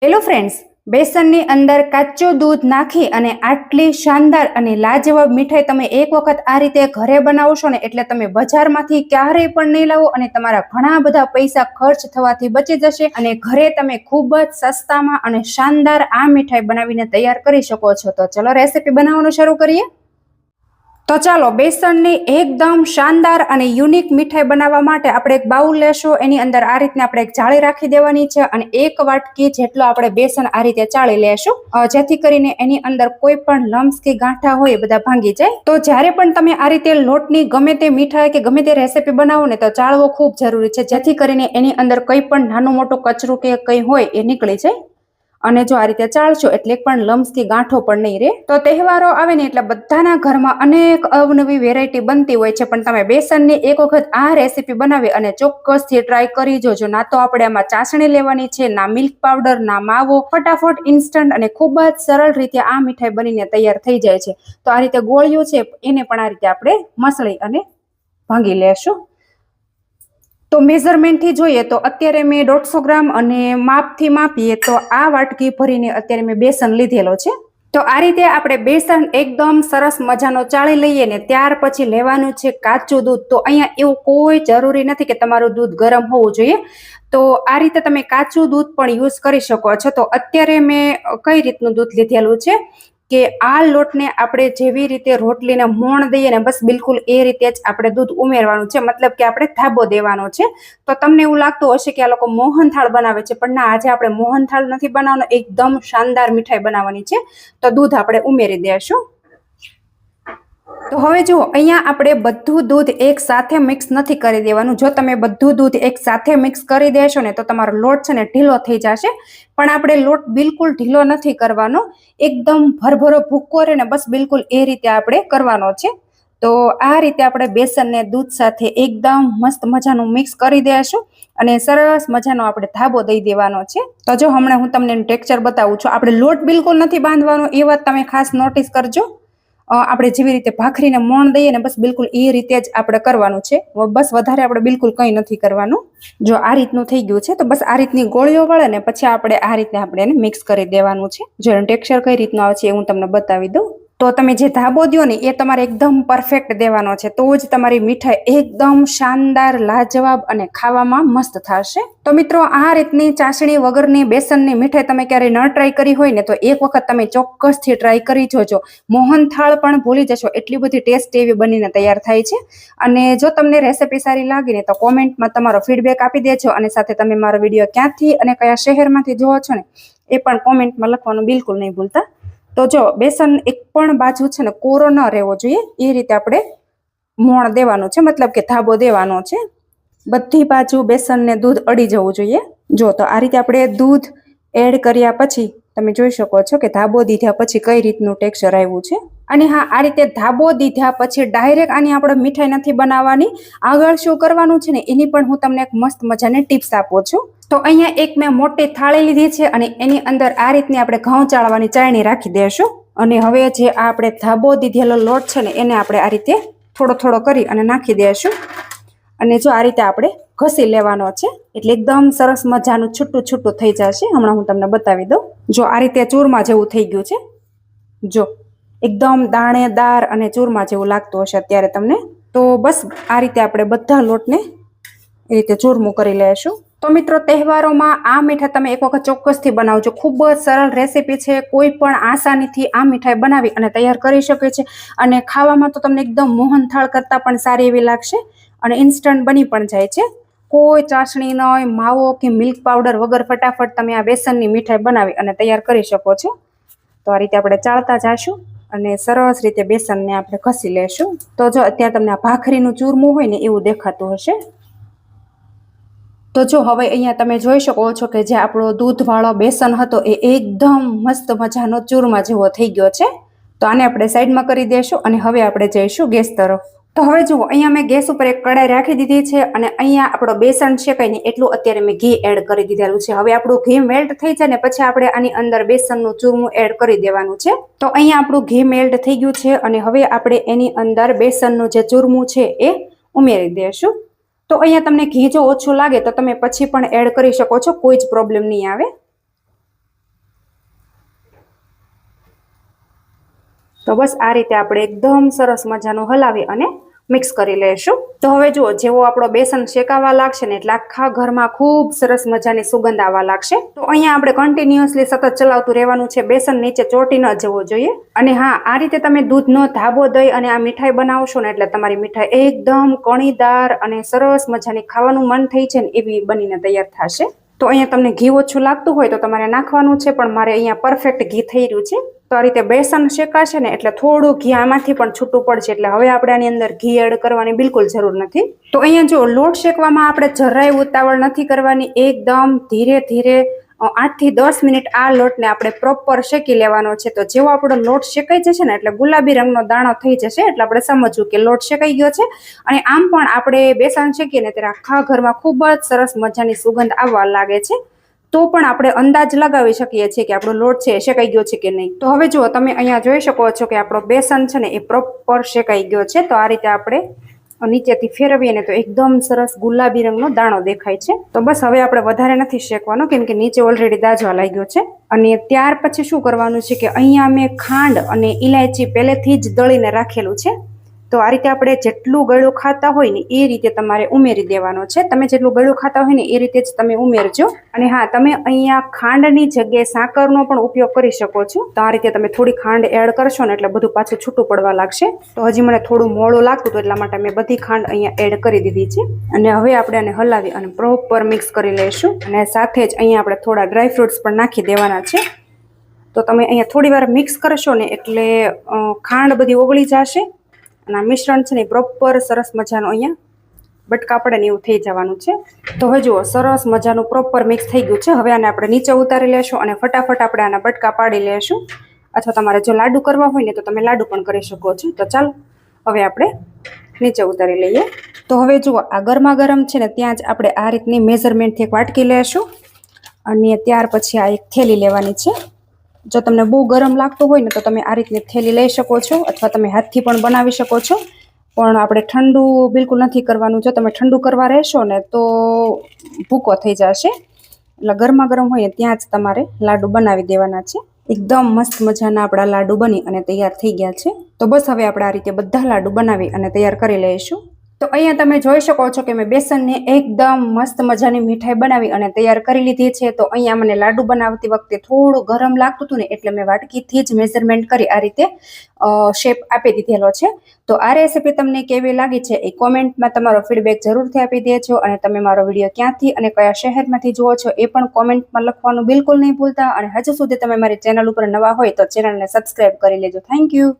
Hello friends, બેસનની અંદર કાચું દૂધ નાખી અને આટલી શાનદાર અને લાજવાબ મીઠાઈ તમે એક વખત આ રીતે ઘરે બનાવશો ને એટલે તમે બજારમાંથી ક્યારેય પણ નહીં લાવો અને તમારા ઘણા બધા પૈસા ખર્ચ થવાથી બચી જશે અને ઘરે તમે ખૂબ જ સસ્તામાં અને શાનદાર આ મીઠાઈ બનાવીને તૈયાર કરી શકો છો. તો ચલો રેસીપી બનાવવાનું શરૂ કરીએ. તો ચાલો બેસનની એકદમ શાનદાર અને યુનિક મીઠાઈ બનાવવા માટે આપણે એક બાઉલ લેશું. એની અંદર આ રીતના આપણે એક જાળી રાખી દેવાની છે અને 1 વાટકી જેટલો આપણે બેસન આ રીતે ચાળી લેશું, જેથી કરીને એની અંદર કોઈ પણ લમ્સ કે ગાંઠા હોય એ બધા ભાંગી જાય. તો જ્યારે પણ તમે આ રીતે લોટની ગમે તે મીઠાઈ કે ગમે તે રેસીપી બનાવો ને તો ચાળવો ખૂબ જરૂરી છે, જેથી કરીને એની અંદર કંઈ પણ નાનું મોટું કચરું કે કંઈ હોય એ નીકળી જાય. અને જો આ રીતે ચાળશો એટલે પણ લમ્સ કે ગાંઠો પણ નહીં રહે. તો તહેવારો આવે ને એટલે બધાના ઘરમાં અનેક અવનવી વેરાયટી બનતી હોય છે, પણ તમે બેસનની એક વખત આ રેસીપી બનાવી અને ચોક્કસથી ટ્રાય કરી જોજો. ના તો આપણે આમાં ચાસણી લેવાની છે, ના મિલ્ક પાવડર, ના માવો, ફટાફટ ઇન્સ્ટન્ટ અને ખૂબ જ સરળ રીતે આ મીઠાઈ બનીને તૈયાર થઈ જાય છે. તો આ રીતે ગોળીઓ છે એને પણ આ રીતે આપણે મસળી અને ભાંગી લેશું. તો મેઝરમેન્ટથી જોઈએ તો અત્યારે મેં 150 ગ્રામ અને માપથી માપીએ તો આ વાટકી ભરીને અત્યારે મેં બેસન લીધેલો છે. તો આ રીતે આપણે બેસન એકદમ સરસ મજાનો ચાળી લઈએ ને ત્યાર પછી લેવાનું છે કાચું દૂધ. તો અહીંયા એવું કોઈ જરૂરી નથી કે તમારું દૂધ ગરમ હોવું જોઈએ. તો આ રીતે તમે કાચું દૂધ પણ યુઝ કરી શકો છો. તો અત્યારે મેં કઈ રીતનું દૂધ લીધેલું છે કે આ લોટને આપણે જેવી રીતે રોટલીને મોણ દઈએ ને બસ બિલકુલ એ રીતે જ આપણે દૂધ ઉમેરવાનું છે, મતલબ કે આપણે ધાબો દેવાનો છે. તો તમને એવું લાગતું હશે કે આ લોકો મોહનથાળ બનાવે છે, પણ ના, આજે આપણે મોહનથાળ નથી બનાવવાનો, એકદમ શાનદાર મીઠાઈ બનાવવાની છે. તો દૂધ આપણે ઉમેરી દેશું. તો હવે જુઓ, અહીંયા આપણે બધું દૂધ એક સાથે મિક્સ નથી કરી દેવાનું. જો તમે બધું દૂધ એક સાથે મિક્સ કરી દેશો ને તો તમારો લોટ છે ને ઢીલો થઈ જશે, પણ આપણે લોટ બિલકુલ ઢીલો નથી કરવાનો, એકદમ ભરભરો ભૂક્કો રહે ને બસ બિલકુલ એ રીતે આપણે કરવાનો છે. તો આ રીતે આપણે બેસનને દૂધ સાથે એકદમ મસ્ત મજાનું મિક્સ કરી દેશું અને સરસ મજાનો આપણે ધાબો દઈ દેવાનો છે. તો જો હમણાં હું તમને ટેક્સચર બતાવું છું. આપણે લોટ બિલકુલ નથી બાંધવાનો, એ વાત તમે ખાસ નોટિસ કરજો. આપણે જેવી રીતે ભાખરીને મોણ દઈએ ને બસ બિલકુલ એ રીતે જ આપણે કરવાનું છે, બસ વધારે આપણે બિલકુલ કંઈ નથી કરવાનું. જો આ રીતનું થઈ ગયું છે તો બસ આ રીતની ગોળીઓ વળે ને પછી આપણે આ રીતે આપણે એને મિક્સ કરી દેવાનું છે. જો એનું ટેક્સચર કઈ રીતનું આવે છે એ હું તમને બતાવી દઉં. તો તમે જે ધાબો દો ને એ તમારે એકદમ પરફેક્ટ દેવાનો છે, તો જ તમારી મીઠાઈ એકદમ શાનદાર, લાજવાબ અને ખાવામાં મસ્ત થશે. તો મિત્રો, આ રીતની ચાસણી વગરની બેસનની મીઠાઈ તમે ક્યારેય ન ટ્રાય કરી હોય ને તો એક વખત તમે ચોક્કસથી ટ્રાય કરી જોજો. મોહનથાળ પણ ભૂલી જશો, એટલી બધી ટેસ્ટ એવી બનીને તૈયાર થાય છે. અને જો તમને રેસીપી સારી લાગી ને તો કોમેન્ટમાં તમારો ફીડબેક આપી દેજો અને સાથે તમે મારો વિડીયો ક્યાંથી અને કયા શહેરમાંથી જોવો છો ને એ પણ કોમેન્ટમાં લખવાનું બિલકુલ નહીં ભૂલતા. તો જો બેસન એક પણ બાજુ છે ને કોરો ન રહેવો જોઈએ, એ રીતે આપણે મોણ દેવાનું છે, મતલબ કે ધાબો દેવાનો છે. બધી બાજુ બેસનને દૂધ અડી જવું જોઈએ. જો તો આ રીતે આપણે દૂધ એડ કર્યા પછી તમે જોઈ શકો છો કે ધાબો દીધા પછી કઈ રીતનું ટેક્સચર આવ્યું છે. અને હા, આ રીતે ધાબો દીધા પછી ડાયરેક્ટ આની આપણે મીઠાઈ નથી બનાવવાની. આગળ શું કરવાનું છે ને એની પણ હું તમને એક મસ્ત મજાની ટિપ્સ આપું છું. તો અહીંયા એક મેં મોટી થાળી લીધી છે અને એની અંદર આ રીતની આપણે ઘઉં ચાળવાની ચાળણી રાખી દઈશું. અને હવે જે આપણે ધાબો દીધેલો લોટ છે ને એને આપણે આ રીતે થોડો થોડો કરી અને નાખી દઈશું. અને જો આ રીતે આપણે ઘસી લેવાનો છે એટલે એકદમ સરસ મજાનું છૂટું છૂટું થઈ જશે. હમણાં હું તમને બતાવી દઉં. જો આ રીતે ચૂરમા જેવું થઈ ગયું છે. જો એકદમ દાણેદાર અને ચૂરમા જેવું લાગતું હશે અત્યારે તમને. તો બસ આ રીતે આપણે બધા લોટને એ રીતે ચૂરમું કરી લઈશું. તો મિત્રો, તહેવારોમાં આ મીઠાઈ તમે એક વખત ચોક્કસથી બનાવજો. ખૂબ જ સરળ રેસીપી છે, કોઈ પણ આસાનીથી આ મીઠાઈ બનાવી અને તૈયાર કરી શકે છે. અને ખાવામાં તો તમને એકદમ મોહનથાળ કરતાં પણ સારી એવી લાગશે અને ઇન્સ્ટન્ટ બની પણ જાય છે. કોઈ ચાસણી ન હોય, માવો કે મિલ્ક પાવડર વગર ફટાફટ તમે આ બેસનની મીઠાઈ બનાવી અને તૈયાર કરી શકો છો. તો આ રીતે આપણે ચાળતા જઈશું અને સરસ રીતે બેસનને આપણે ઘસી લેશું. તો જો અત્યારે તમને આ ભાખરીનું ચૂરમું હોય ને એવું દેખાતું હશે. તો જો હવે અહીંયા તમે જોઈ શકો છો કે જે આપણો દૂધવાળો બેસન હતો એ એકદમ મસ્ત મજાનો ચૂરમા જેવો થઈ ગયો છે. તો આને આપણે સાઈડમાં કરી દઈશું અને હવે આપણે જઈશું ગેસ તરફ. તો હવે જુઓ, અહીંયા મેં ગેસ ઉપર એક કડાઈ રાખી દીધી છે અને અહીંયા આપણો બેસન છે કંઈ નહીં એટલું અત્યારે મેં ઘી એડ કરી દીધેલું છે. હવે આપણું ઘી મેલ્ટ થઈ જાય ને પછી આપણે આની અંદર બેસનનું ચૂરમું એડ કરી દેવાનું છે. તો અહીંયા આપણું ઘી મેલ્ટ થઈ ગયું છે અને હવે આપણે એની અંદર બેસનનું જે ચૂરમું છે એ ઉમેરી દઈશું. તો અહીંયા તમને ઘી જો ઓછું લાગે તો તમે પછી પણ એડ કરી શકો છો, કોઈ જ પ્રોબ્લેમ નહીં આવે. તો બસ આ રીતે આપણે એકદમ સરસ મજાનું હલાવી અને મિક્સ કરી લઈશું. તો હવે જુઓ, જેવો આપણો બેસન શેકાવા લાગશે ને એટલે આખા ઘરમાં ખૂબ સરસ મજાની સુગંધ આવવા લાગશે. તો અહીંયા આપણે કન્ટિન્યુઅસલી સતત ચલાવતું રહેવાનું છે. બેસન નીચે ચોટી ન જવો જોઈએ. અને હા, આ રીતે તમે દૂધનો ધાબો દઈ અને આ મીઠાઈ બનાવશો ને એટલે તમારી મીઠાઈ એકદમ કણીદાર અને સરસ મજાની ખાવાનું મન થઈ છે ને એવી બનીને તૈયાર થશે. તો અહીંયા તમને ઘી ઓછું લાગતું હોય તો તમારે નાખવાનું છે, પણ મારે અહીંયા પરફેક્ટ ઘી થઈ રહ્યું છે. તો આ રીતે બેસન શેકાશે ને એટલે થોડું ઘી આમાંથી પણ છૂટું પડશે. એટલે હવે આપણે આની અંદર ઘી એડ કરવાની બિલકુલ જરૂર નથી. તો અહીંયા જો લોટ શેકવામાં આપણે જરાય ઉતાવળ નથી કરવાની. એકદમ ધીરે ધીરે 8 થી 10 મિનિટ આ લોટને આપણે પ્રોપર શેકી લેવાનો છે. તો જેવો આપણો લોટ શેકાઈ જશે ને એટલે ગુલાબી રંગનો દાણો થઈ જશે એટલે આપણે સમજવું કે લોટ શેકાઈ ગયો છે. અને આમ પણ આપણે બેસન શેકીએ ને ત્યારે આખા ઘરમાં ખૂબ જ સરસ મજાની સુગંધ આવવા લાગે છે. તો પણ આપણે અંદાજ લગાવી શકીએ છીએ કે આપણો લોટ છે એ શેકાઈ ગયો છે કે નહીં. તો હવે જુઓ, તમે અહીંયા જોઈ શકો છો કે આપણો બેસન છે ને એ પ્રોપર શેકાઈ ગયો છે. તો આ રીતે આપણે નીચેથી ફેરવીએ ને તો એકદમ સરસ ગુલાબી રંગનો દાણો દેખાય છે. તો બસ હવે આપણે વધારે નથી શેકવાનો, કેમ કે નીચે ઓલરેડી દાજવા લાગ્યો છે. અને ત્યાર પછી શું કરવાનું છે કે અહીંયા મેં ખાંડ અને ઇલાયચી પહેલેથી જ દળીને રાખેલું છે. તો આ રીતે આપણે જેટલું ગળ્યું ખાતા હોય ને એ રીતે તમારે ઉમેરી દેવાનો છે. તમે જેટલું ગળ્યું ખાતા હોય ને એ રીતે જ તમે ઉમેરજો. અને હા, તમે અહીંયા ખાંડની જગ્યાએ સાકરનો પણ ઉપયોગ કરી શકો છો. તો આ રીતે તમે થોડી ખાંડ એડ કરશો ને એટલે બધું પાછું છૂટું પડવા લાગશે. તો હજી મને થોડું મોડું લાગતું હતું એટલા માટે મેં બધી ખાંડ અહીંયા એડ કરી દીધી છે. અને હવે આપણે આને હલાવી અને પ્રોપર મિક્સ કરી લઈશું. અને સાથે જ અહીંયા આપણે થોડા ડ્રાયફ્રૂટ્સ પણ નાખી દેવાના છે. તો તમે અહીંયા થોડી વાર મિક્સ કરશો ને એટલે ખાંડ બધી ઓગળી જશે. અને આ મિશ્રણ છે ને પ્રોપર સરસ મજાનું અહીંયા બટકા પડે ને એવું થઈ જવાનું છે. તો હવે જુઓ, સરસ મજાનું પ્રોપર મિક્સ થઈ ગયું છે. હવે આને આપણે નીચે ઉતારી લેશું અને ફટાફટ આપણે આના બટકા પાડી લેશું. અથવા તમારે જો લાડુ કરવા હોય ને તો તમે લાડુ પણ કરી શકો છો. તો ચાલો હવે આપણે નીચે ઉતારી લઈએ. તો હવે જુઓ, આ ગરમા ગરમ છે ને ત્યાં જ આપણે આ રીતની મેઝરમેન્ટથી એક વાટકી લેશું. અને ત્યાર પછી આ એક થેલી લેવાની છે. જો તમને બહુ ગરમ લાગતું હોય ને તો તમે આ રીતની થેલી લઈ શકો છો, અથવા તમે હાથથી પણ બનાવી શકો છો. પણ આપણે ઠંડુ બિલકુલ નથી કરવાનું. જો તમે ઠંડુ કરવા રહેશો ને તો ભૂકો થઈ જશે. એટલે ગરમા ગરમ હોય ત્યાં જ તમારે લાડુ બનાવી દેવાના છે. એકદમ મસ્ત મજાના આપણા લાડુ બની અને તૈયાર થઈ ગયા છે. તો બસ હવે આપણે આ રીતે બધા લાડુ બનાવી અને તૈયાર કરી લઈશું. તો અહીંયા તમે જોઈ શકો છો કે મેં બેસનની એકદમ મસ્ત મજાની મીઠાઈ બનાવી અને તૈયાર કરી લીધી છે. તો અહીંયા મને લાડુ બનાવતી વખતે થોડું ગરમ લાગતું હતું ને એટલે મેં વાટકીથી જ મેઝરમેન્ટ કરી આ રીતે શેપ આપી દીધેલો છે. તો આ રેસીપી તમને કેવી લાગી છે એ કોમેન્ટમાં તમારો ફીડબેક જરૂરથી આપી દેજો. અને તમે મારો વિડીયો ક્યાંથી અને કયા શહેરમાંથી જુઓ છો એ પણ કોમેન્ટમાં લખવાનું બિલકુલ નહીં ભૂલતા. અને હજુ સુધી તમે મારી ચેનલ ઉપર નવા હોય તો ચેનલને સબસ્ક્રાઈબ કરી લેજો. Thank you.